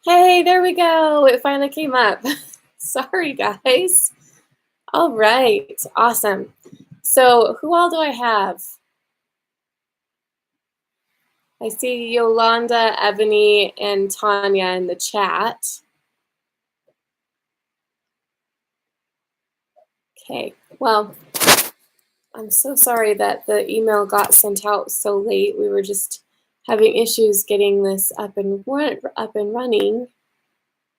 Hey, there we go. It finally came up. Sorry, guys. All right. Awesome. So, who all do I have? I see Yolanda, Ebony, and Tanya in the chat. Okay. Well, I'm so sorry that the email got sent out so late. We were just having issues getting this up and running.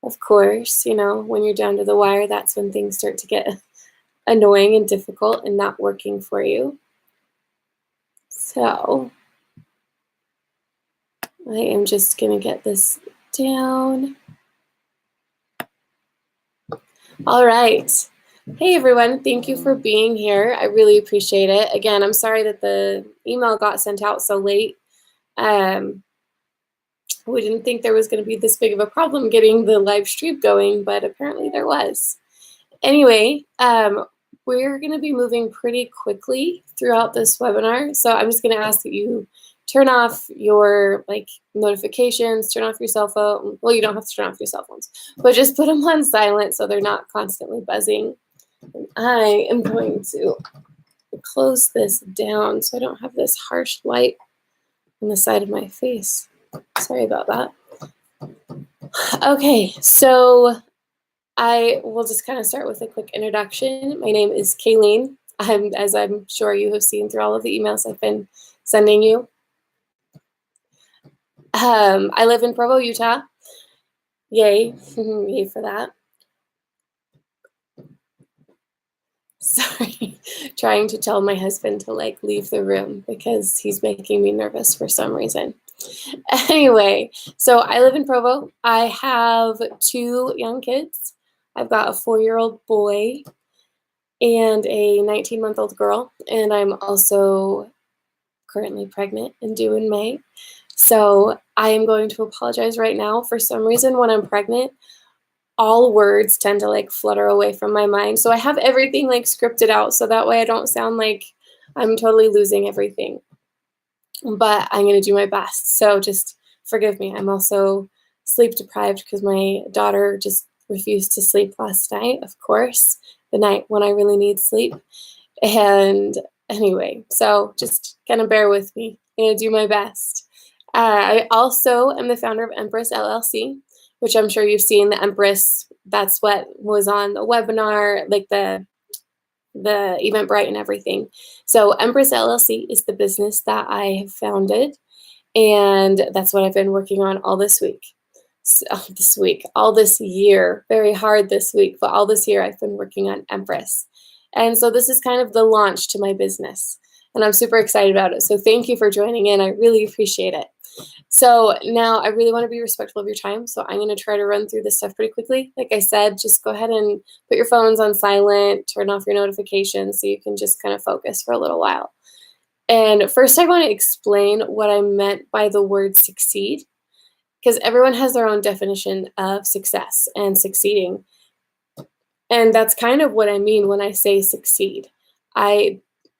Of course, when you're down to the wire, that's when things start to get annoying and difficult and not working for you. So I am just going to get this down. All right. Hey, everyone. Thank you for being here. I really appreciate it. Again, I'm sorry that the email got sent out so late. We didn't think there was going to be this big of a problem getting the live stream going, but apparently there was. Anyway, we're going to be moving pretty quickly throughout this webinar. So I'm just going to ask that you turn off your notifications, turn off your cell phone. Well, you don't have to turn off your cell phones, but just put them on silent so they're not constantly buzzing. And I am going to close this down so I don't have this harsh light on the side of my face. Sorry about that. Okay, so I will just kind of start with a quick introduction. My name is Kayleen, as I'm sure you have seen through all of the emails I've been sending you. I live in Provo, Utah. Yay, yay for that. Sorry, trying to tell my husband to leave the room because he's making me nervous for some reason. Anyway, so I live in Provo. I have 2 young kids. I've got a 4-year-old boy and a 19-month-old girl, and I'm also currently pregnant and due in May. So I am going to apologize right now. For some reason, when I'm pregnant, all words tend to flutter away from my mind. So I have everything scripted out so that way I don't sound like I'm totally losing everything. But I'm going to do my best. So just forgive me. I'm also sleep deprived because my daughter just refused to sleep last night, of course, the night when I really need sleep. And anyway, so just kind of bear with me. I'm going to do my best. I also am the founder of Empress LLC, which I'm sure you've seen. The Empress, that's what was on the webinar, the Eventbrite and everything. So Empress LLC is the business that I have founded, and that's what I've been working on all this week. All this year, very hard this week, but all this year I've been working on Empress. And so this is kind of the launch to my business, and I'm super excited about it. So thank you for joining in. I really appreciate it. So now I really want to be respectful of your time. So I'm going to try to run through this stuff pretty quickly. Like I said, just go ahead and put your phones on silent, turn off your notifications so you can just kind of focus for a little while. And first I want to explain what I meant by the word succeed, because everyone has their own definition of success and succeeding. And that's kind of what I mean when I say succeed.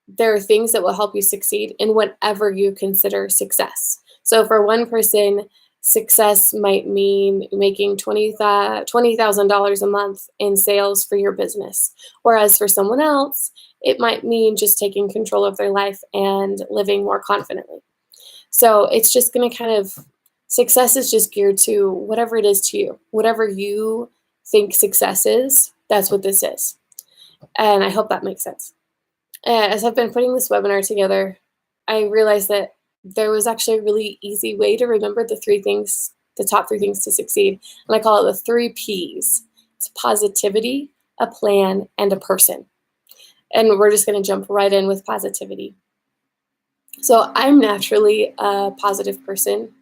There are things that will help you succeed in whatever you consider success. So for one person, success might mean making $20,000 a month in sales for your business. Whereas for someone else, it might mean just taking control of their life and living more confidently. So it's just going to success is just geared to whatever it is to you. Whatever you think success is, that's what this is. And I hope that makes sense. As I've been putting this webinar together, I realized that there was actually a really easy way to remember the top 3 things to succeed. And I call it the 3 Ps. It's positivity, a plan, and a person. And we're just going to jump right in with positivity. So I'm naturally a positive person.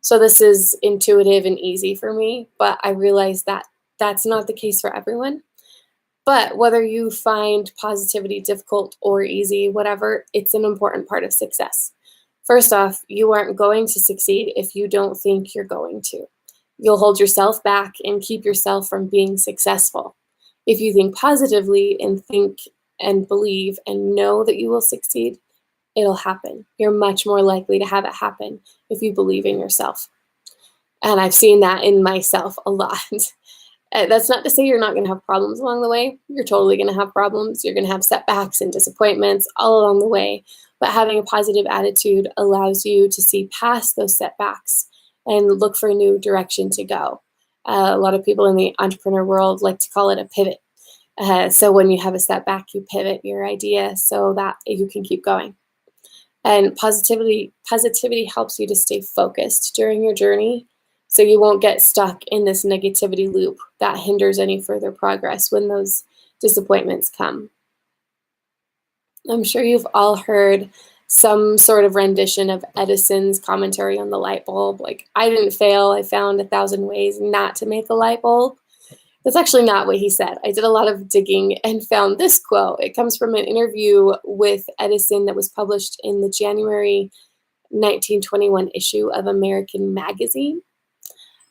So this is intuitive and easy for me, but I realize that that's not the case for everyone. But whether you find positivity difficult or easy, whatever, it's an important part of success. First off, you aren't going to succeed if you don't think you're going to. You'll hold yourself back and keep yourself from being successful. If you think positively and think and believe and know that you will succeed, it'll happen. You're much more likely to have it happen if you believe in yourself. And I've seen that in myself a lot. That's not to say you're not going to have problems along the way. You're totally going to have problems. You're going to have setbacks and disappointments all along the way. But having a positive attitude allows you to see past those setbacks and look for a new direction to go. A lot of people in the entrepreneur world like to call it a pivot. So when you have a setback, you pivot your idea so that you can keep going. And positivity helps you to stay focused during your journey, so you won't get stuck in this negativity loop that hinders any further progress when those disappointments come. I'm sure you've all heard some sort of rendition of Edison's commentary on the light bulb. Like, I didn't fail, I found 1,000 ways not to make a light bulb. That's actually not what he said. I did a lot of digging and found this quote. It comes from an interview with Edison that was published in the January 1921 issue of American Magazine.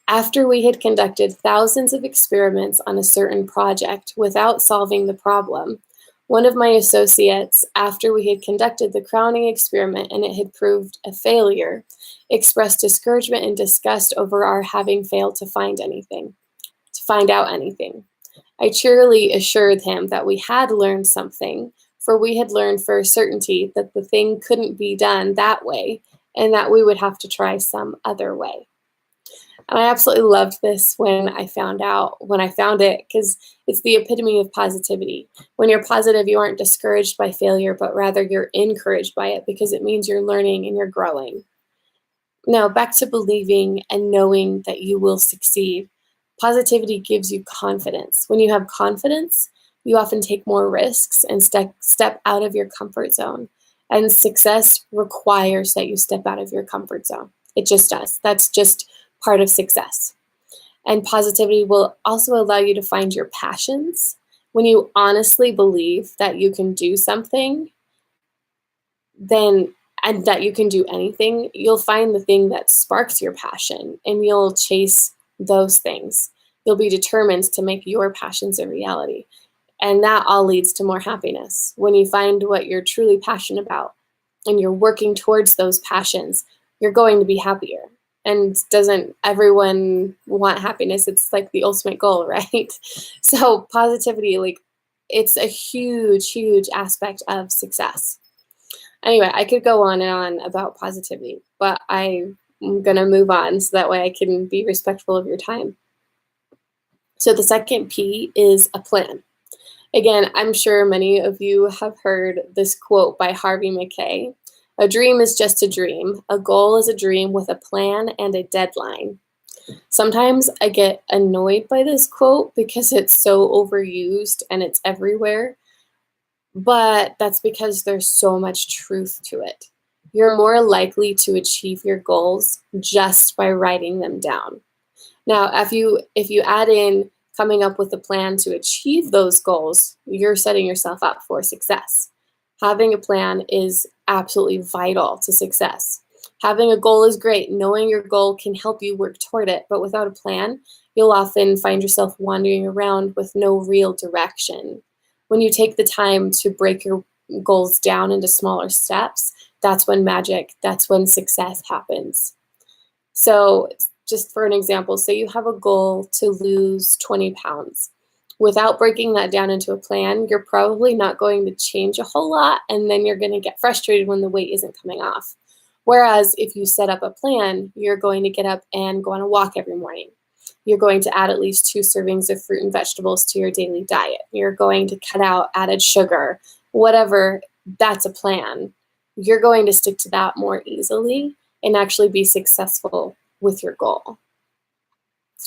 After we had conducted thousands of experiments on a certain project without solving the problem, one of my associates, after we had conducted the crowning experiment and it had proved a failure, expressed discouragement and disgust over our having failed to find out anything. I cheerily assured him that we had learned something, for we had learned for a certainty that the thing couldn't be done that way and that we would have to try some other way. And I absolutely loved this when I found it, because it's the epitome of positivity. When you're positive, you aren't discouraged by failure, but rather you're encouraged by it because it means you're learning and you're growing. Now, back to believing and knowing that you will succeed. Positivity gives you confidence. When you have confidence, you often take more risks and step out of your comfort zone. And success requires that you step out of your comfort zone. It just does. That's just part of success. And positivity will also allow you to find your passions. When you honestly believe that you can do something, and that you can do anything, you'll find the thing that sparks your passion and you'll chase those things. You'll be determined to make your passions a reality. And that all leads to more happiness. When you find what you're truly passionate about and you're working towards those passions, you're going to be happier. And doesn't everyone want happiness? It's like the ultimate goal, right? So positivity, like, it's a huge, huge aspect of success. Anyway, I could go on and on about positivity, but I'm going to move on so that way I can be respectful of your time. So the second P is a plan. Again, I'm sure many of you have heard this quote by Harvey Mackay. A dream is just a dream. A goal is a dream with a plan and a deadline. Sometimes I get annoyed by this quote because it's so overused and it's everywhere. But that's because there's so much truth to it. You're more likely to achieve your goals just by writing them down. Now, if you add in coming up with a plan to achieve those goals, you're setting yourself up for success. Having a plan is absolutely vital to success. Having a goal is great. Knowing your goal can help you work toward it, but without a plan, you'll often find yourself wandering around with no real direction. When you take the time to break your goals down into smaller steps, that's when success happens. So just for an example, say you have a goal to lose 20 pounds. Without breaking that down into a plan, you're probably not going to change a whole lot, and then you're going to get frustrated when the weight isn't coming off. Whereas if you set up a plan, you're going to get up and go on a walk every morning. You're going to add at least 2 servings of fruit and vegetables to your daily diet. You're going to cut out added sugar, whatever, that's a plan. You're going to stick to that more easily and actually be successful with your goal.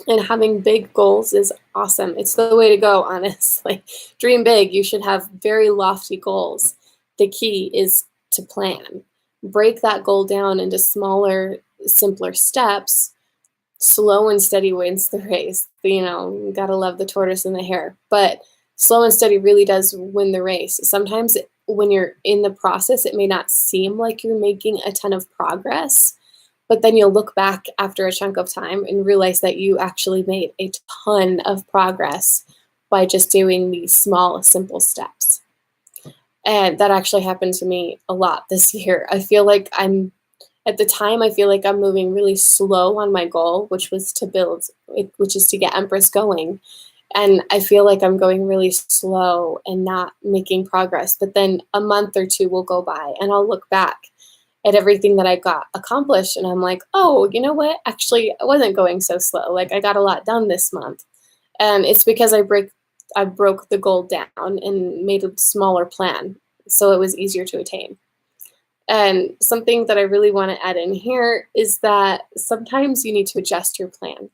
And having big goals is awesome. It's the way to go, honestly. Dream big. You should have very lofty goals. The key is to plan. Break that goal down into smaller, simpler steps. Slow and steady wins the race. Gotta love the tortoise and the hare. But slow and steady really does win the race. Sometimes when you're in the process, it may not seem like you're making a ton of progress, but then you'll look back after a chunk of time and realize that you actually made a ton of progress by just doing these small, simple steps. And that actually happened to me a lot this year. I feel like I'm at the time, I feel like I'm moving really slow on my goal, which is to get Empress going. And I feel like I'm going really slow and not making progress. But then a month or two will go by and I'll look back at everything that I got accomplished. And I'm like, oh, you know what? Actually, I wasn't going so slow. Like I got a lot done this month. And it's because I broke the goal down and made a smaller plan. So it was easier to attain. And something that I really want to add in here is that sometimes you need to adjust your plan.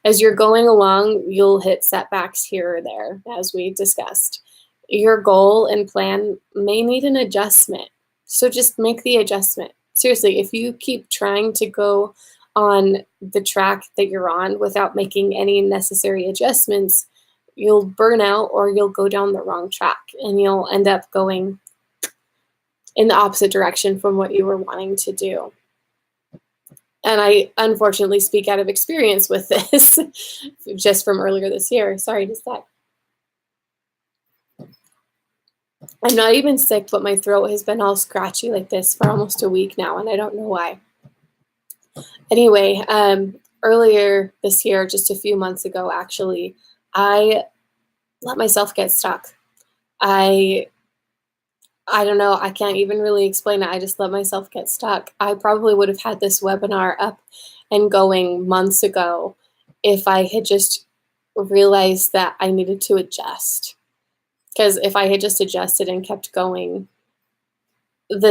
As you're going along, you'll hit setbacks here or there, as we discussed. Your goal and plan may need an adjustment. So just make the adjustment. Seriously, if you keep trying to go on the track that you're on without making any necessary adjustments, you'll burn out or you'll go down the wrong track and you'll end up going in the opposite direction from what you were wanting to do. And I unfortunately speak out of experience with this just from earlier this year. Sorry to say. I'm not even sick, but my throat has been all scratchy like this for almost a week now, and I don't know why. Anyway, earlier this year, just a few months ago, actually, I let myself get stuck. I don't know. I can't even really explain it. I just let myself get stuck. I probably would have had this webinar up and going months ago if I had just realized that I needed to adjust. Because if I had just adjusted and kept going,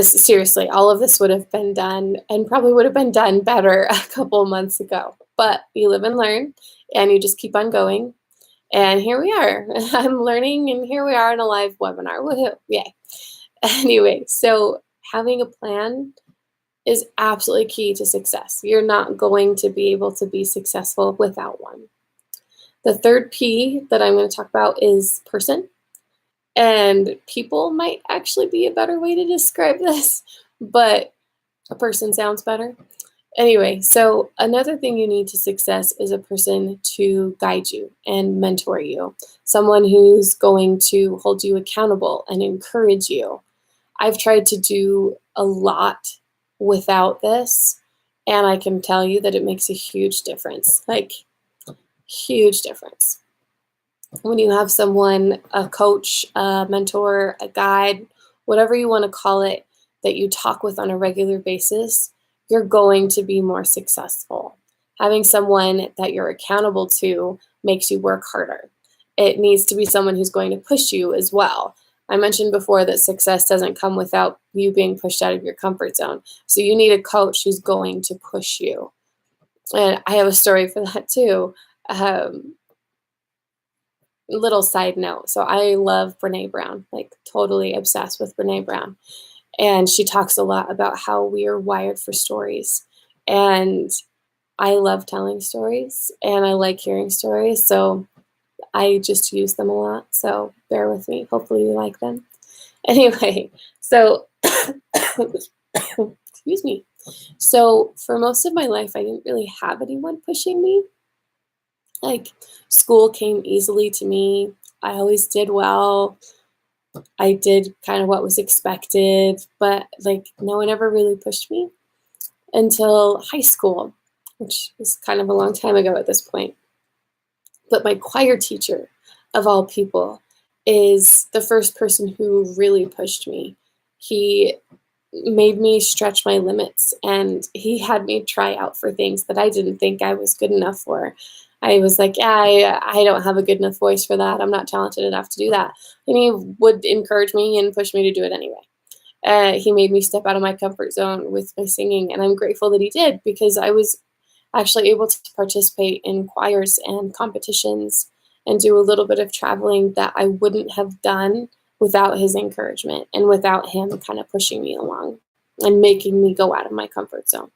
seriously, all of this would have been done and probably would have been done better a couple months ago. But you live and learn and you just keep on going. And here we are. I'm learning and here we are in a live webinar. Woohoo! Yay. Anyway, so having a plan is absolutely key to success. You're not going to be able to be successful without one. The third P that I'm going to talk about is person. And people might actually be a better way to describe this, but a person sounds better. Anyway, so another thing you need to success is a person to guide you and mentor you, someone who's going to hold you accountable and encourage you. I've tried to do a lot without this, and I can tell you that it makes a huge difference, like huge difference. When you have someone, a coach, a mentor, a guide, whatever you want to call it, that you talk with on a regular basis, you're going to be more successful. Having someone that you're accountable to makes you work harder. It needs to be someone who's going to push you as well. I mentioned before that success doesn't come without you being pushed out of your comfort zone. So you need a coach who's going to push you. And I have a story for that too. Little side note. So I love Brene Brown, like totally obsessed with Brene Brown. And she talks a lot about how we are wired for stories. And I love telling stories and I like hearing stories. So I just use them a lot. So bear with me. Hopefully you like them. Anyway, so excuse me. So for most of my life, I didn't really have anyone pushing me. Like school came easily to me. I always did well. I did kind of what was expected, but like no one ever really pushed me until high school, which was kind of a long time ago at this point. But my choir teacher, of all people, is the first person who really pushed me. He made me stretch my limits, and he had me try out for things that I didn't think I was good enough for. I was like, yeah, I don't have a good enough voice for that. I'm not talented enough to do that. And he would encourage me and push me to do it anyway. He made me step out of my comfort zone with my singing, and I'm grateful that he did because I was actually able to participate in choirs and competitions and do a little bit of traveling that I wouldn't have done without his encouragement and without him kind of pushing me along and making me go out of my comfort zone.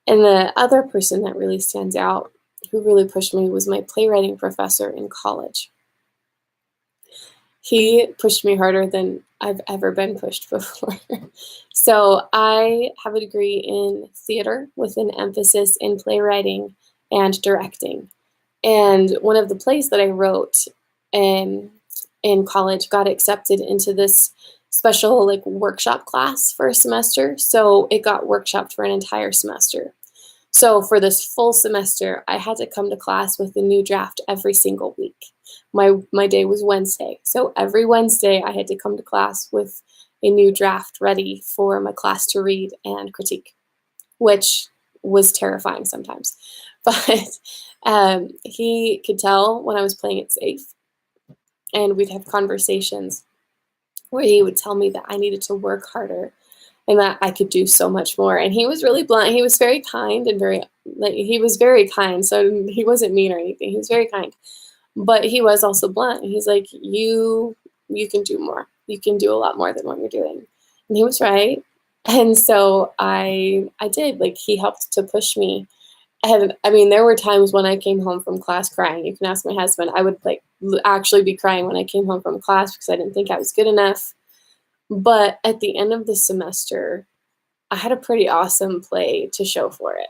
And the other person that really stands out who really pushed me was my playwriting professor in college. He pushed me harder than I've ever been pushed before. So I have a degree in theater with an emphasis in playwriting and directing. And one of the plays that I wrote in college got accepted into this special like workshop class for a semester. So it got workshopped for an entire semester. So for this full semester, I had to come to class with a new draft every single week. My day was Wednesday. So every Wednesday I had to come to class with a new draft ready for my class to read and critique, which was terrifying sometimes. But he could tell when I was playing it safe, and we'd have conversations where he would tell me that I needed to work harder and that I could do so much more. And he was really blunt. He was very kind and he was very kind. So he wasn't mean or anything. He was very kind, but he was also blunt. He's like, you can do more. You can do a lot more than what you're doing. And he was right. And so I did. Like, he helped to push me. There were times when I came home from class crying. You can ask my husband. I would like actually be crying when I came home from class because I didn't think I was good enough. But at the end of the semester, I had a pretty awesome play to show for it.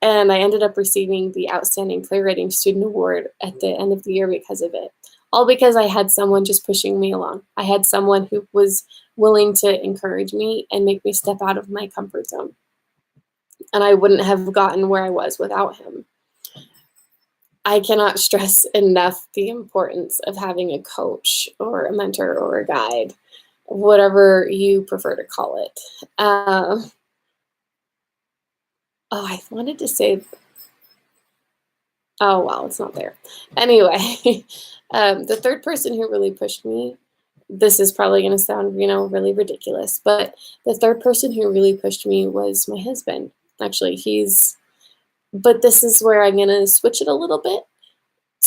And I ended up receiving the Outstanding Playwriting Student Award at the end of the year because of it. All because I had someone just pushing me along. I had someone who was willing to encourage me and make me step out of my comfort zone. And I wouldn't have gotten where I was without him. I cannot stress enough the importance of having a coach or a mentor or a guide, whatever you prefer to call it. I wanted to say, oh, wow, it's not there. Anyway, the third person who really pushed me, this is probably going to sound, really ridiculous, but the third person who really pushed me was my husband. Actually, but this is where I'm going to switch it a little bit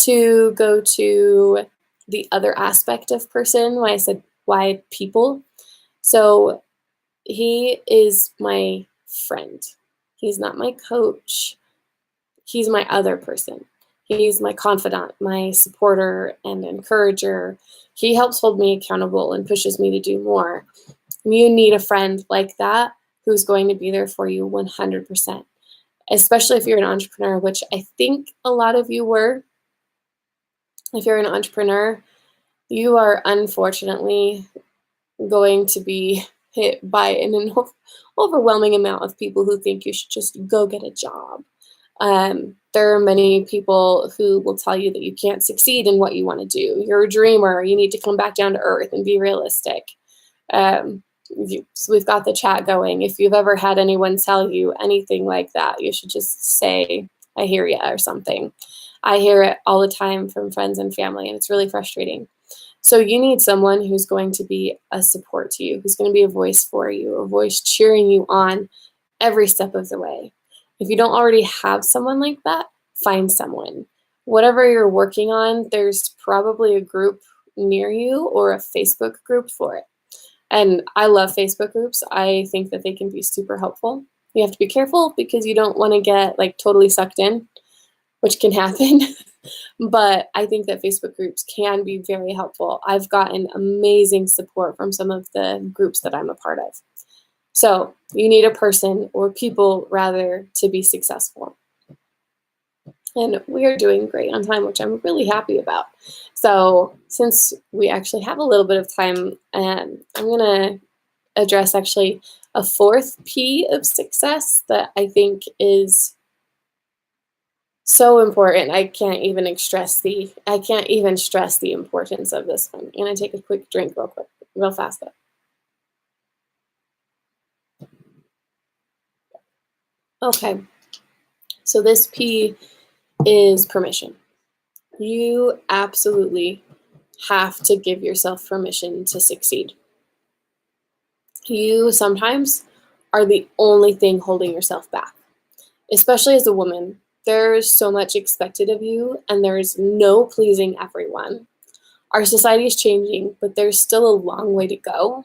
to go to the other aspect of person, why I said why people. So he is my friend. He's not my coach. He's my other person. He's my confidant, my supporter and encourager. He helps hold me accountable and pushes me to do more. You need a friend like that who's going to be there for you 100%, especially if you're an entrepreneur, which I think a lot of you were. If you're an entrepreneur, you are unfortunately going to be hit by an overwhelming amount of people who think you should just go get a job. There are many people who will tell you that you can't succeed in what you want to do. You're a dreamer. You need to come back down to earth and be realistic. So we've got the chat going. If you've ever had anyone tell you anything like that, you should just say, I hear ya, or something. I hear it all the time from friends and family, and it's really frustrating. So you need someone who's going to be a support to you, who's going to be a voice for you, a voice cheering you on every step of the way. If you don't already have someone like that, find someone. Whatever you're working on, there's probably a group near you or a Facebook group for it. And I love Facebook groups. I think that they can be super helpful. You have to be careful because you don't want to get like totally sucked in, which can happen. But I think that Facebook groups can be very helpful. I've gotten amazing support from some of the groups that I'm a part of. So you need a person, or people rather, to be successful. And we are doing great on time, which I'm really happy about. So since we actually have a little bit of time, I'm going to address actually a fourth P of success that I think is so important. I can't even stress the importance of this one. I'm going to take a quick drink real fast though. Okay, so this P is permission. You absolutely have to give yourself permission to succeed. You sometimes are the only thing holding yourself back, especially as a woman. There's so much expected of you, and there's no pleasing everyone. Our society is changing, but there's still a long way to go.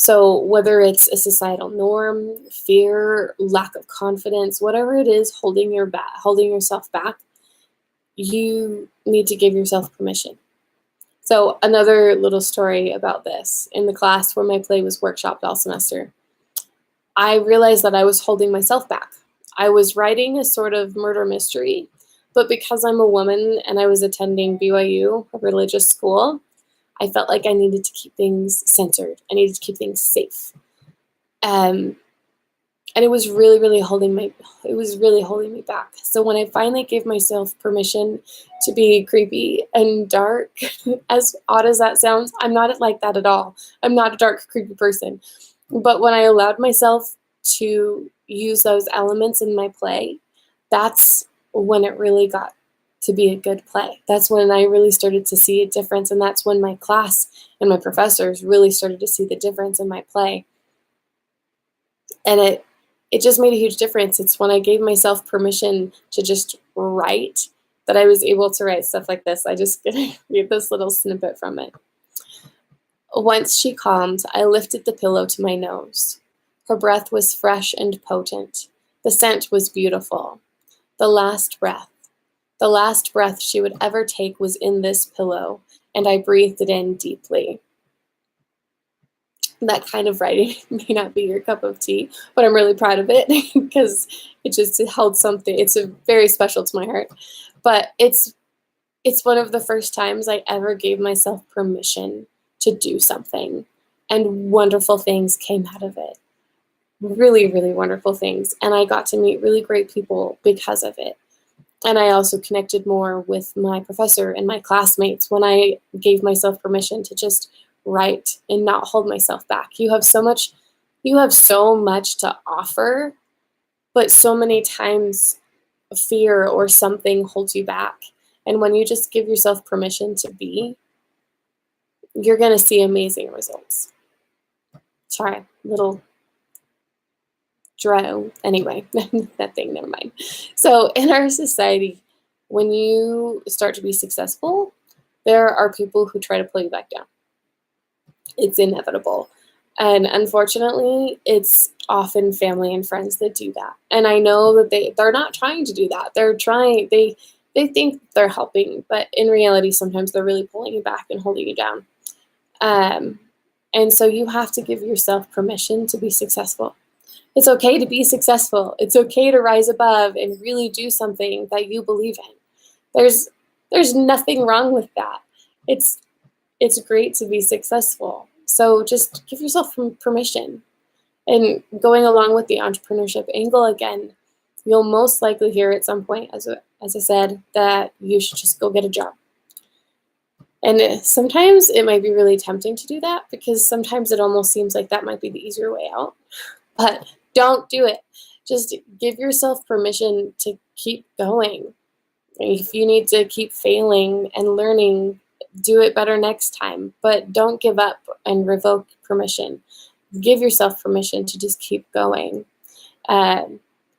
So whether it's a societal norm, fear, lack of confidence, whatever it is holding yourself back, you need to give yourself permission. So another little story about this. In the class where my play was workshopped all semester, I realized that I was holding myself back. I was writing a sort of murder mystery, but because I'm a woman and I was attending BYU, a religious school, I felt like I needed to keep things censored. I needed to keep things safe. And it was really, really holding me back. So when I finally gave myself permission to be creepy and dark, as odd as that sounds, I'm not like that at all. I'm not a dark, creepy person. But when I allowed myself to use those elements in my play, that's when it really got to be a good play. That's when I really started to see a difference, and that's when my class and my professors really started to see the difference in my play. And it just made a huge difference. It's when I gave myself permission to just write that I was able to write stuff like this. I just gonna read this little snippet from it. Once she calmed, I lifted the pillow to my nose. Her breath was fresh and potent. The scent was beautiful. The last breath she would ever take was in this pillow, and I breathed it in deeply. That kind of writing may not be your cup of tea, but I'm really proud of it because it just held something. It's very special to my heart. But it's one of the first times I ever gave myself permission to do something, and wonderful things came out of it. Really, really wonderful things. And I got to meet really great people because of it. And I also connected more with my professor and my classmates when I gave myself permission to just write and not hold myself back. You have so much to offer, but so many times fear or something holds you back. And when you just give yourself permission to be, you're going to see amazing results. Sorry, little drone. Anyway, that thing, never mind. So in our society, when you start to be successful, there are people who try to pull you back down. It's inevitable. And unfortunately, it's often family and friends that do that. And I know that they're not trying to do that. They think they're helping, but in reality, sometimes they're really pulling you back and holding you down. And so you have to give yourself permission to be successful. It's okay to be successful. It's okay to rise above and really do something that you believe in. There's nothing wrong with that. It's great to be successful. So just give yourself permission. And going along with the entrepreneurship angle again, you'll most likely hear at some point, as I said, that you should just go get a job. And sometimes it might be really tempting to do that because sometimes it almost seems like that might be the easier way out. But don't do it. Just give yourself permission to keep going. If you need to keep failing and learning, do it better next time. But don't give up and revoke permission. Give yourself permission to just keep going.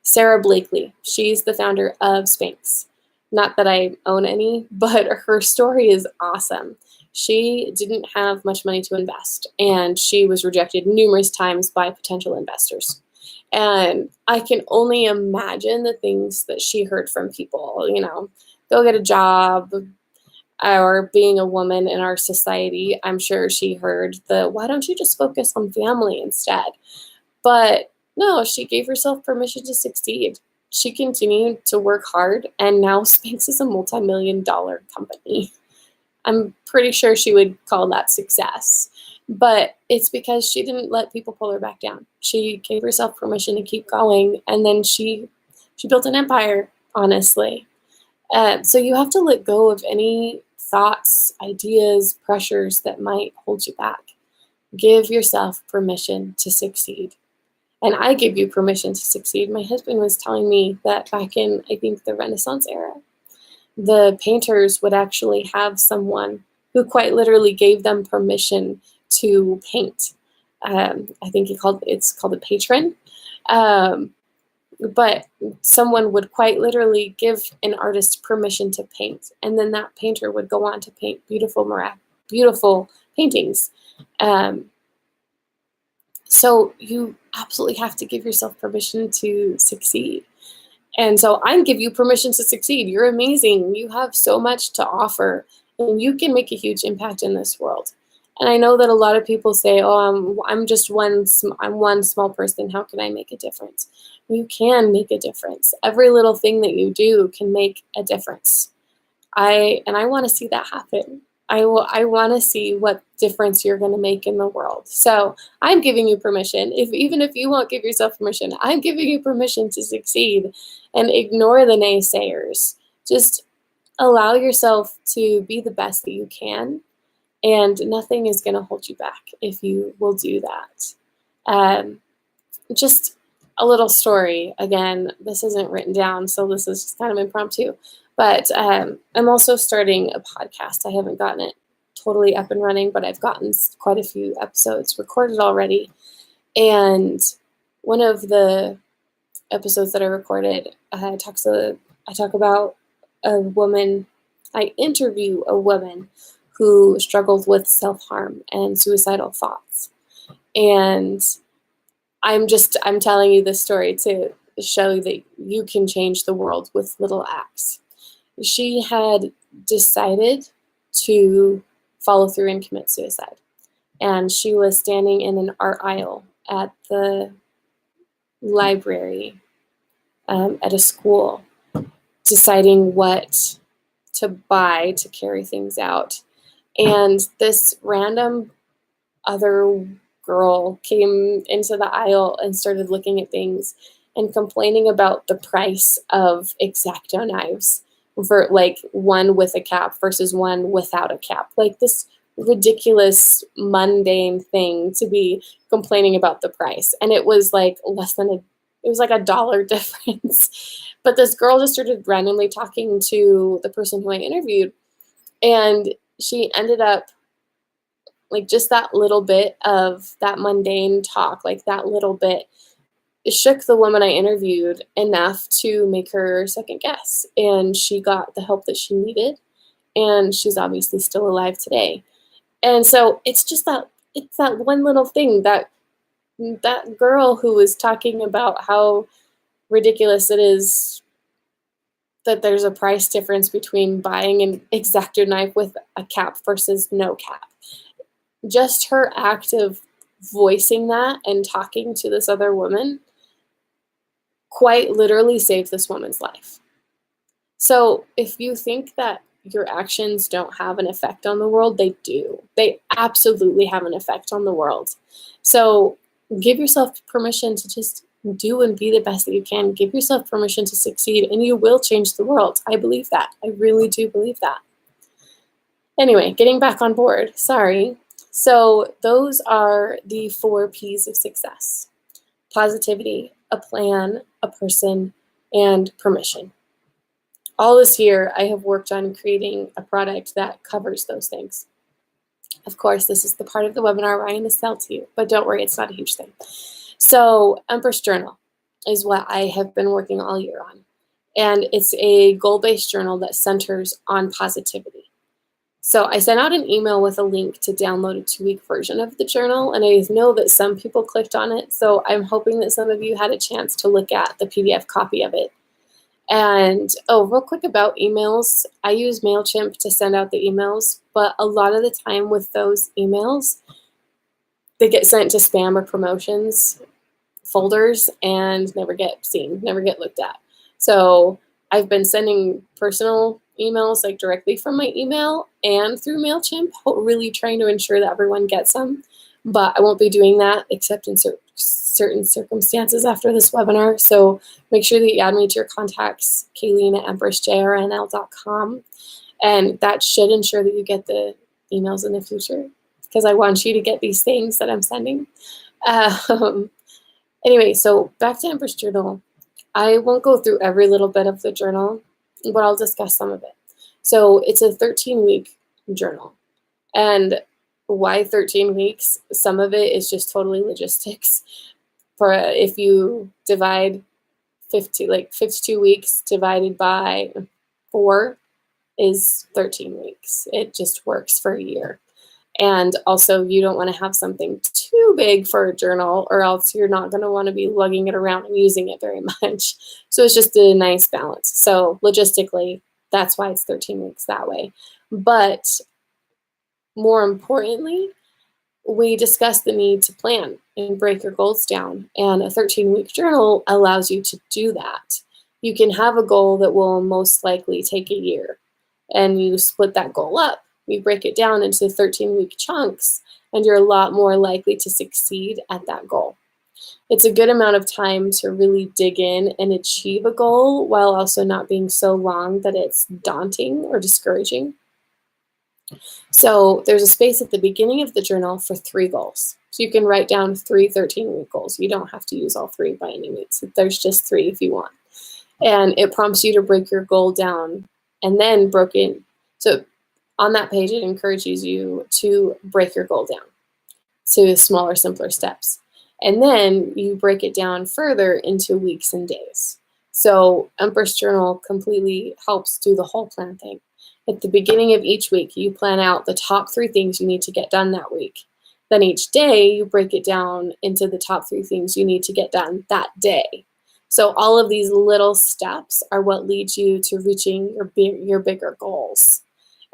Sarah Blakely, she's the founder of Spanx. Not that I own any, but her story is awesome. She didn't have much money to invest, and she was rejected numerous times by potential investors. And I can only imagine the things that she heard from people, go get a job, or being a woman in our society. I'm sure she heard why don't you just focus on family instead? But no, she gave herself permission to succeed. She continued to work hard, and now Spanx is a multi-million-dollar company. I'm pretty sure she would call that success. But it's because she didn't let people pull her back down. She gave herself permission to keep going, and then she built an empire, honestly. So you have to let go of any thoughts, ideas, pressures that might hold you back. Give yourself permission to succeed. And I give you permission to succeed. My husband was telling me that back in, I think, the Renaissance era, the painters would actually have someone who quite literally gave them permission to paint. I think it's called a patron. But someone would quite literally give an artist permission to paint. And then that painter would go on to paint beautiful paintings. So you absolutely have to give yourself permission to succeed. And so I give you permission to succeed. You're amazing. You have so much to offer, and you can make a huge impact in this world. And I know that a lot of people say, "Oh, I'm one small person. How can I make a difference?" You can make a difference. Every little thing that you do can make a difference. I want to see that happen. I want to see what difference you're going to make in the world. So I'm giving you permission. Even if you won't give yourself permission, I'm giving you permission to succeed and ignore the naysayers. Just allow yourself to be the best that you can, and nothing is going to hold you back if you will do that. Just a little story. Again, this isn't written down, so this is just kind of impromptu. But I'm also starting a podcast. I haven't gotten it totally up and running, but I've gotten quite a few episodes recorded already. And one of the episodes that I recorded, I talk about a woman. I interview a woman who struggled with self-harm and suicidal thoughts. And I'm telling you this story to show you that you can change the world with little acts. She had decided to follow through and commit suicide. And she was standing in an art aisle at the library at a school, deciding what to buy to carry things out. And this random other girl came into the aisle and started looking at things and complaining about the price of X-Acto knives, for like one with a cap versus one without a cap. Like this ridiculous, mundane thing to be complaining about the price. And it was like it was like $1 difference. But this girl just started randomly talking to the person who I interviewed, and she ended up, like, just that little bit of that mundane talk, like that little bit, it shook the woman I interviewed enough to make her second guess. And she got the help that she needed. And she's obviously still alive today. And so it's that one little thing, that girl who was talking about how ridiculous it is that there's a price difference between buying an X-Acto knife with a cap versus no cap. Just her act of voicing that and talking to this other woman quite literally saved this woman's life. So if you think that your actions don't have an effect on the world, they do. They absolutely have an effect on the world. So give yourself permission to just do and be the best that you can. Give yourself permission to succeed, and you will change the world. I believe that. I really do believe that. Anyway, getting back on board. Sorry. So those are the 4 P's of success: positivity, a plan, a person, and permission. All this year, I have worked on creating a product that covers those things. Of course, this is the part of the webinar where I'm going to sell to you, but don't worry, it's not a huge thing. So Empress Journal is what I have been working all year on. And it's a goal-based journal that centers on positivity. So I sent out an email with a link to download a 2-week version of the journal, and I know that some people clicked on it, so I'm hoping that some of you had a chance to look at the PDF copy of it. And, real quick about emails, I use MailChimp to send out the emails, but a lot of the time with those emails, they get sent to spam or promotions folders and never get seen, never get looked at. So I've been sending personal emails, like directly from my email and through MailChimp, really trying to ensure that everyone gets them. But I won't be doing that except in certain circumstances after this webinar. So make sure that you add me to your contacts, Kayleen@EmpressJRNL.com. And that should ensure that you get the emails in the future, because I want you to get these things that I'm sending. Anyway, so back to Empress Journal. I won't go through every little bit of the journal, but I'll discuss some of it. So it's a 13-week journal. And why 13 weeks? Some of it is just totally logistics. For if you divide 52 weeks divided by 4 is 13 weeks. It just works for a year. And also, you don't want to have something too big for a journal, or else you're not going to want to be lugging it around and using it very much. So it's just a nice balance. So logistically, that's why it's 13 weeks that way. But more importantly, we discussed the need to plan and break your goals down. And a 13-week journal allows you to do that. You can have a goal that will most likely take a year, and you split that goal up. You break it down into 13-week chunks, and you're a lot more likely to succeed at that goal. It's a good amount of time to really dig in and achieve a goal while also not being so long that it's daunting or discouraging. So there's a space at the beginning of the journal for 3 goals. So you can write down 3 13-week goals. You don't have to use all 3 by any means. There's just 3 if you want. And it prompts you to break your goal down and then So on that page, it encourages you to break your goal down to smaller, simpler steps. And then you break it down further into weeks and days. So Empress Journal completely helps do the whole plan thing. At the beginning of each week, you plan out the top 3 things you need to get done that week. Then each day, you break it down into the top 3 things you need to get done that day. So all of these little steps are what leads you to reaching your bigger goals.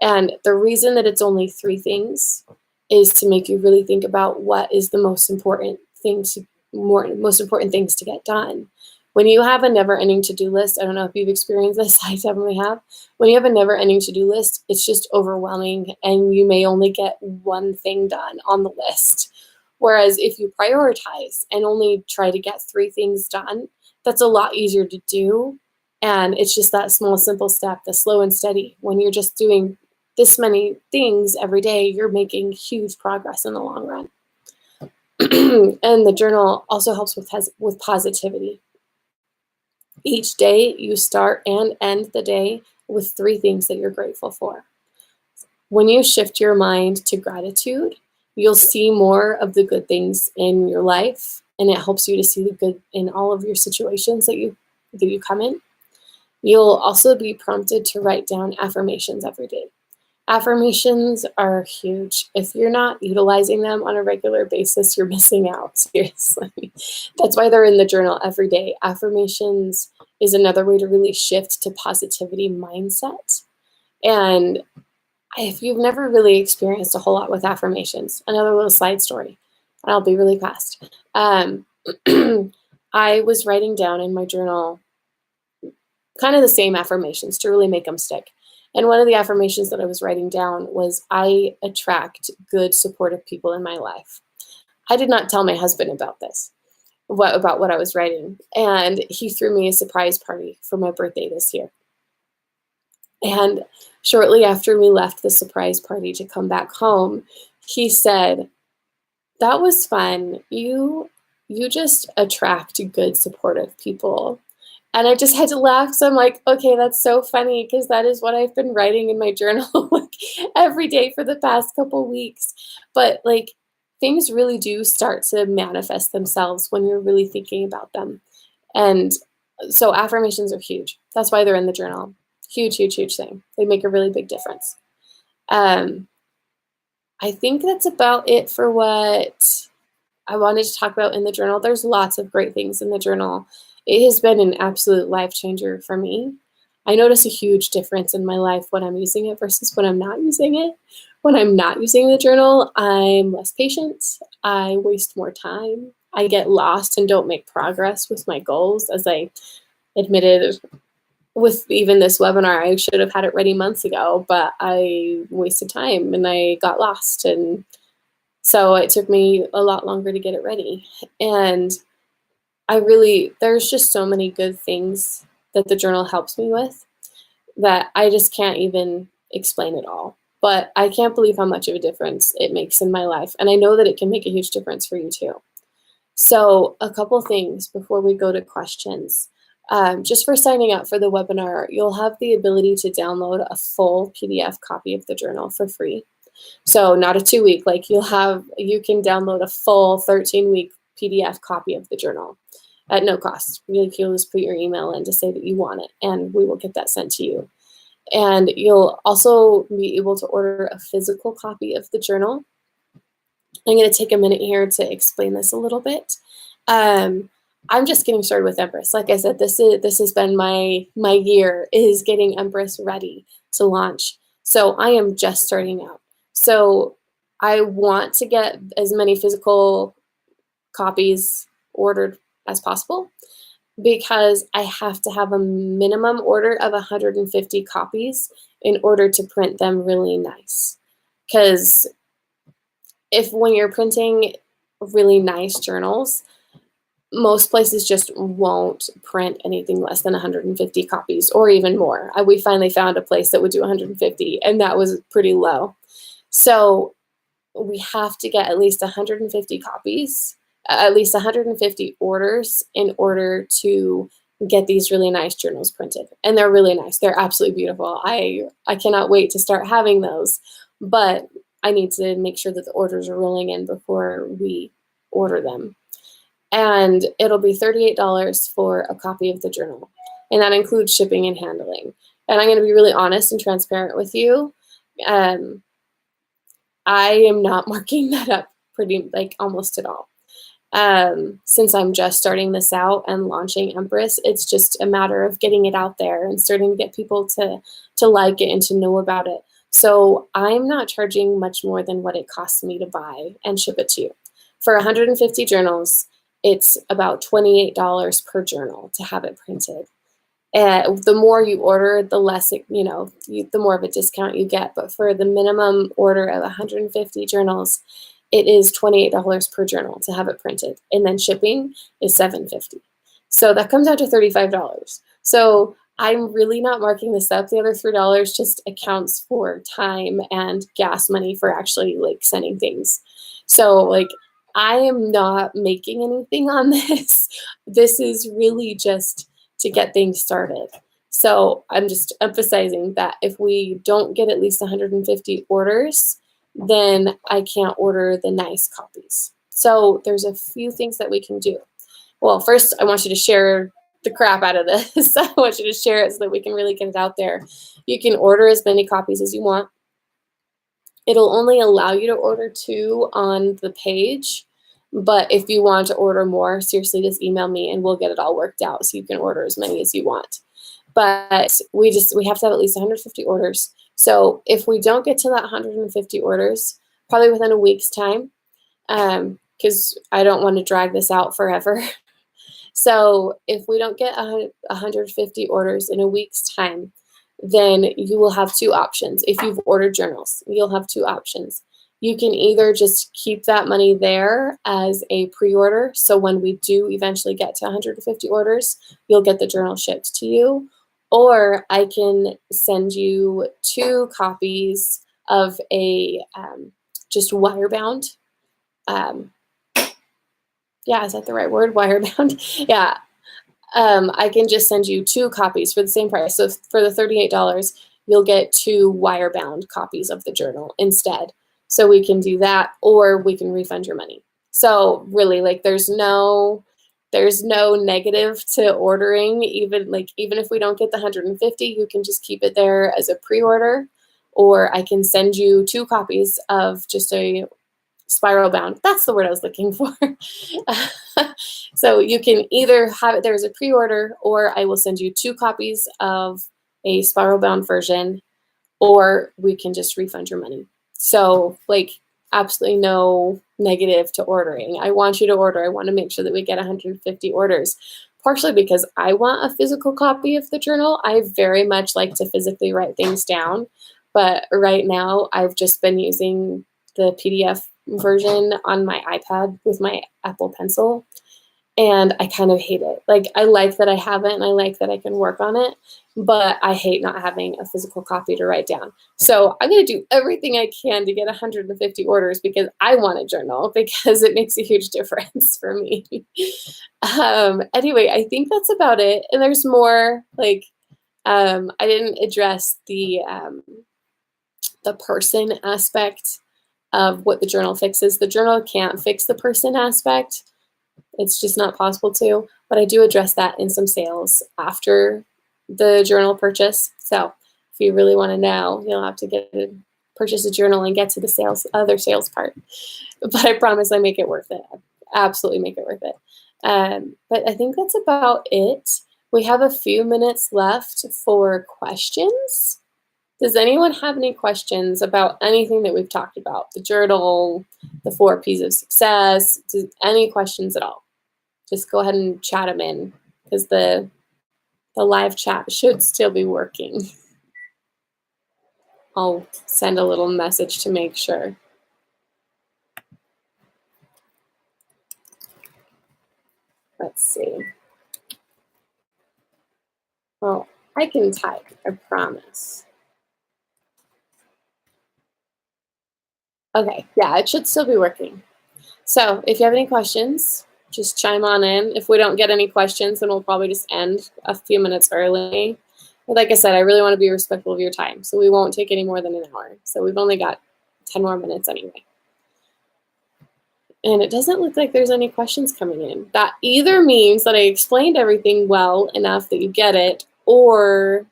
And the reason that it's only 3 things is to make you really think about what is the most important things to get done. When you have a never-ending to-do list, I don't know if you've experienced this, I definitely have. When you have a never-ending to-do list, it's just overwhelming, and you may only get one thing done on the list. Whereas if you prioritize and only try to get 3 things done, that's a lot easier to do. And it's just that small, simple step, the slow and steady. When you're just doing this many things every day, you're making huge progress in the long run. And the journal also helps with positivity. Each day, you start and end the day with 3 things that you're grateful for. When you shift your mind to gratitude, you'll see more of the good things in your life, and it helps you to see the good in all of your situations that you come in. You'll also be prompted to write down affirmations every day. Affirmations are huge. If you're not utilizing them on a regular basis, you're missing out, seriously. That's why they're in the journal every day. Affirmations is another way to really shift to positivity mindset. And if you've never really experienced a whole lot with affirmations, another little side story, and I'll be really fast. I was writing down in my journal kind of the same affirmations to really make them stick. And one of the affirmations that I was writing down was, I attract good, supportive people in my life. I did not tell my husband about this, about what I was writing. And he threw me a surprise party for my birthday this year. And shortly after we left the surprise party to come back home, he said, that was fun. You just attract good, supportive people. And I just had to laugh. So I'm like, okay, that's so funny, because that is what I've been writing in my journal like every day for the past couple weeks. But like, things really do start to manifest themselves when you're really thinking about them. And so affirmations are huge. That's why they're in the journal. Huge, huge, huge thing. They make a really big difference. I think that's about it for what I wanted to talk about in the journal. There's lots of great things in the journal. It has been an absolute life changer for me. I notice a huge difference in my life when I'm using it versus when I'm not using it. When I'm not using the journal, I'm less patient. I waste more time. I get lost and don't make progress with my goals. As I admitted with even this webinar, I should have had it ready months ago, but I wasted time and I got lost. And so it took me a lot longer to get it ready. And there's just so many good things that the journal helps me with that I just can't even explain it all. But I can't believe how much of a difference it makes in my life. And I know that it can make a huge difference for you too. So a couple things before we go to questions. Just for signing up for the webinar, you'll have the ability to download a full PDF copy of the journal for free. So not a 2-week, like you can download a full 13-week PDF copy of the journal at no cost. You'll just put your email in to say that you want it, and we will get that sent to you. And you'll also be able to order a physical copy of the journal. I'm going to take a minute here to explain this a little bit. I'm just getting started with Empress. Like I said, this has been my year, is getting Empress ready to launch. So I am just starting out. So I want to get as many physical copies ordered as possible, because I have to have a minimum order of 150 copies in order to print them really nice. because when you're printing really nice journals, most places just won't print anything less than 150 copies or even more. We finally found a place that would do 150, and that was pretty low. So we have to get at least 150 copies, at least 150 orders in order to get these really nice journals printed. And they're really nice. They're absolutely beautiful. I cannot wait to start having those, but I need to make sure that the orders are rolling in before we order them. And it'll be $38 for a copy of the journal. And that includes shipping and handling. And I'm going to be really honest and transparent with you. I am not marking that up almost at all. Since I'm just starting this out and launching Empress, it's just a matter of getting it out there and starting to get people to like it and to know about it. So I'm not charging much more than what it costs me to buy and ship it to you. For 150 journals, it's about $28 per journal to have it printed. The more you order, the less the more of a discount you get. But for the minimum order of 150 journals, it is $28 per journal to have it printed, and then shipping is $7.50. So that comes out to $35. So I'm really not marking this up. The other $3 just accounts for time and gas money for actually sending things. So I am not making anything on this. This is really just to get things started. So I'm just emphasizing that if we don't get at least 150 orders, then I can't order the nice copies. So there's a few things that we can do. Well, first, I want you to share the crap out of this. I want you to share it so that we can really get it out there. You can order as many copies as you want. It'll only allow you to order 2 on the page. But if you want to order more, seriously, just email me and we'll get it all worked out so you can order as many as you want. But we have to have at least 150 orders. So if we don't get to that 150 orders, probably within a week's time, because I don't want to drag this out forever. So if we don't get 150 orders in a week's time, then you will have 2 options. If you've ordered journals, you'll have 2 options. You can either just keep that money there as a pre-order. So when we do eventually get to 150 orders, you'll get the journal shipped to you. Or I can send you 2 copies of a just wire-bound. Yeah, is that the right word? Wire-bound? Yeah. I can just send you 2 copies for the same price. So for the $38, you'll get 2 wire-bound copies of the journal instead. So we can do that, or we can refund your money. So really, there's no negative to ordering. Even if we don't get the 150, you can just keep it there as a pre-order, or I can send you 2 copies of just a spiral bound. That's the word I was looking for. So you can either have it there as a pre-order, or I will send you 2 copies of a spiral bound version, or we can just refund your money. So absolutely no negative to ordering. I want you to order. I want to make sure that we get 150 orders, partially because I want a physical copy of the journal. I very much like to physically write things down, but right now I've just been using the PDF version on my iPad with my Apple Pencil, and I kind of hate it. I like that I have it and I like that I can work on it, but I hate not having a physical copy to write down. So I'm going to do everything I can to get 150 orders because I want a journal, because it makes a huge difference for me. Anyway, I think that's about it. And there's more. I didn't address the person aspect of what the journal fixes. The journal can't fix the person aspect. It's just not possible to, but I do address that in some sales after the journal purchase. So if you really want to know, you'll have to purchase a journal and get to the other sales part. But I promise I make it worth it. I absolutely make it worth it. But I think that's about it. We have a few minutes left for questions. Does anyone have any questions about anything that we've talked about? The journal, the 4 P's of success, any questions at all? Just go ahead and chat them in, because the live chat should still be working. I'll send a little message to make sure. Let's see. Well, I can type, I promise. Okay, yeah, it should still be working. So if you have any questions, just chime on in. If we don't get any questions, then we'll probably just end a few minutes early. But like I said, I really want to be respectful of your time, so we won't take any more than an hour. So we've only got 10 more minutes anyway. And it doesn't look like there's any questions coming in. That either means that I explained everything well enough that you get it, or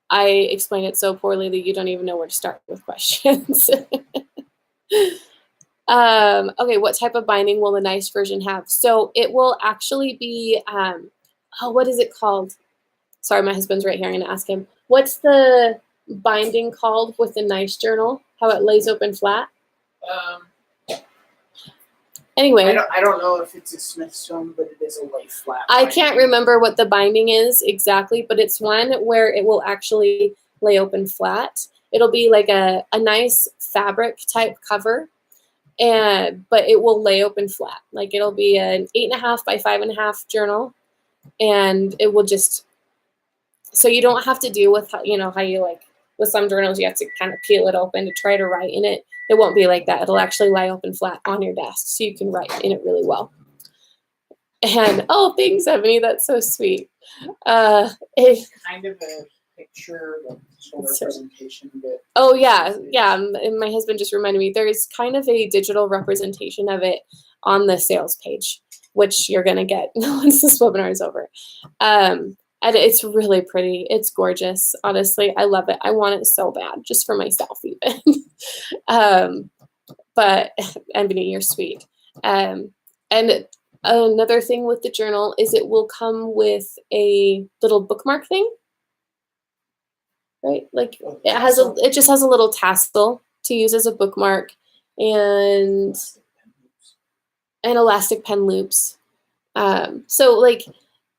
I explained it so poorly that you don't even know where to start with questions. Okay, what type of binding will the nice version have? So it will actually be, what is it called? Sorry, my husband's right here. I'm going to ask him. What's the binding called with the nice journal? How it lays open flat? Anyway. I don't know if it's a Smithsonian, but it is a lay flat. I can't remember what the binding is exactly, but it's one where it will actually lay open flat. It'll be like a nice fabric type cover, but it will lay open flat. Like it'll be an 8.5 by 5.5 journal, and it will just, so you don't have to deal with how you like with some journals you have to kind of peel it open to try to write in it. It won't be like that. It'll actually lie open flat on your desk, so you can write in it really well. And oh, thanks, Ebony. That's so sweet. It's kind of a picture, like representation of it. Oh yeah. And my husband just reminded me. There is kind of a digital representation of it on the sales page, which you're gonna get once this webinar is over. And it's really pretty. It's gorgeous. Honestly, I love it. I want it so bad, just for myself even. But Ebony, you're sweet. And another thing with the journal is it will come with a little bookmark thing, right? Like it just has a little tassel to use as a bookmark, and elastic pen loops. So like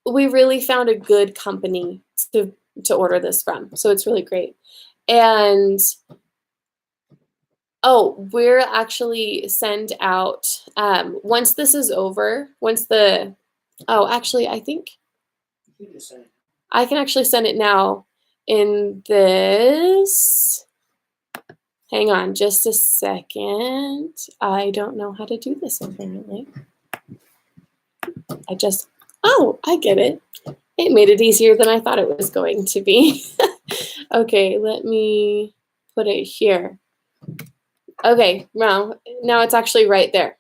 we really found a good company to order this from. So it's really great. And we're actually send out, once this is over, actually, I think I can actually send it now in this. Hang on just a second. I don't know how to do this apparently. I get it. It made it easier than I thought it was going to be. Okay, let me put it here. Okay, now it's actually right there.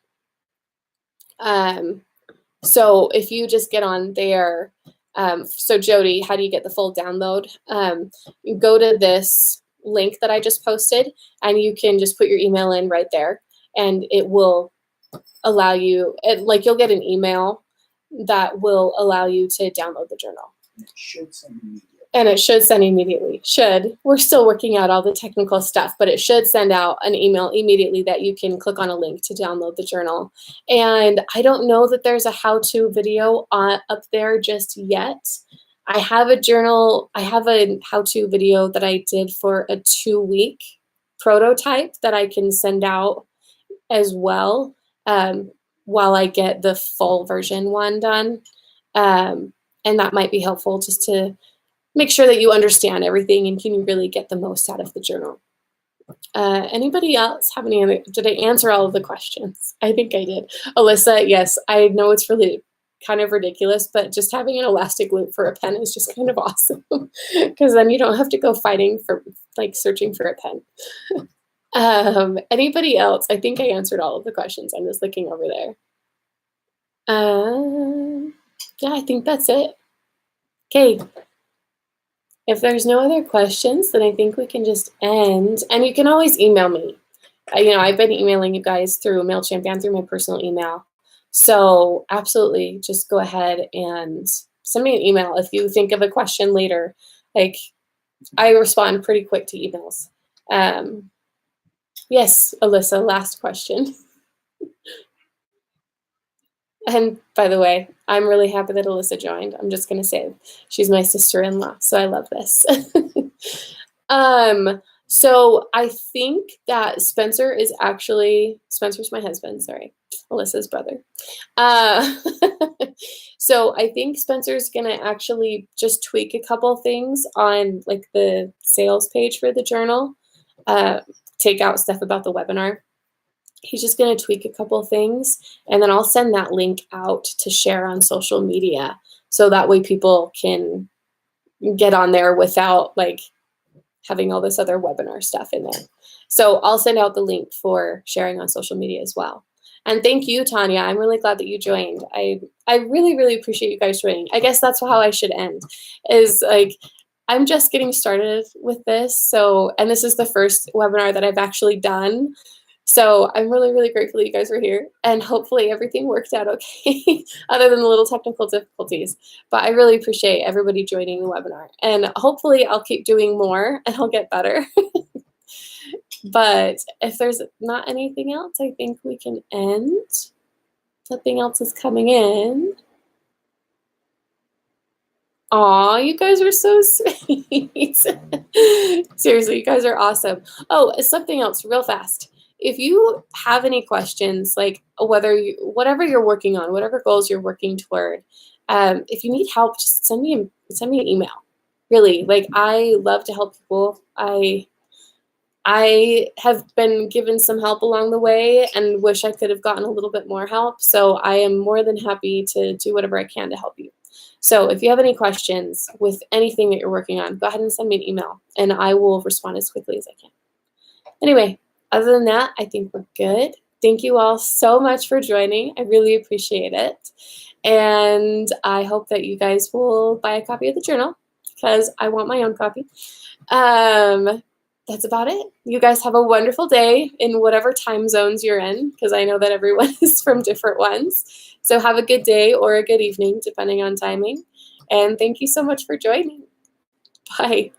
So if you just get on there, so Jody, how do you get the full download? You go to this link that I just posted, and you can just put your email in right there, and it will allow you, you'll get an email that will allow you to download the journal. It should send immediately. And it should send immediately. We're still working out all the technical stuff, but it should send out an email immediately that you can click on a link to download the journal. And I don't know that there's a how-to video up there just yet. I have a how-to video that I did for a 2-week prototype that I can send out as well, while I get the full version one done. And that might be helpful just to make sure that you understand everything and can you really get the most out of the journal. Anybody else have any other, did I answer all of the questions? I think I did. Alyssa, yes, I know it's really kind of ridiculous, but just having an elastic loop for a pen is just kind of awesome, because then you don't have to go searching for a pen. Anybody else? I think I answered all of the questions. I'm just looking over there. Yeah, I think that's it. Okay. If there's no other questions, then I think we can just end. And you can always email me. I've been emailing you guys through MailChimp and through my personal email. So absolutely, just go ahead and send me an email if you think of a question later. I respond pretty quick to emails. Yes, Alyssa, last question. And by the way, I'm really happy that Alyssa joined. I'm just going to say she's my sister-in-law, so I love this. So I think that Spencer's my husband, sorry, Alyssa's brother. So I think Spencer's gonna actually just tweak a couple things on like the sales page for the journal, take out stuff about the webinar. He's just gonna tweak a couple things, and then I'll send that link out to share on social media, so that way people can get on there without like having all this other webinar stuff in there. So I'll send out the link for sharing on social media as well. And thank you, Tanya. I'm really glad that you joined. I really, really appreciate you guys joining. I guess that's how I should end, is like, I'm just getting started with this. So, and this is the first webinar that I've actually done. So I'm really, really grateful that you guys were here, and hopefully everything worked out okay, other than the little technical difficulties. But I really appreciate everybody joining the webinar, and hopefully I'll keep doing more and I'll get better. But if there's not anything else, I think we can end. Nothing else is coming in. Aw, you guys are so sweet. Seriously, you guys are awesome. Oh, something else real fast. If you have any questions, like whatever you're working on, whatever goals you're working toward, if you need help, just send me an email. Really, like, I love to help people. I have been given some help along the way and wish I could have gotten a little bit more help. So I am more than happy to do whatever I can to help you. So if you have any questions with anything that you're working on, go ahead and send me an email, and I will respond as quickly as I can. Anyway, other than that, I think we're good. Thank you all so much for joining. I really appreciate it. And I hope that you guys will buy a copy of the journal, because I want my own copy. That's about it. You guys have a wonderful day in whatever time zones you're in, because I know that everyone is from different ones. So have a good day or a good evening, depending on timing. And thank you so much for joining. Bye.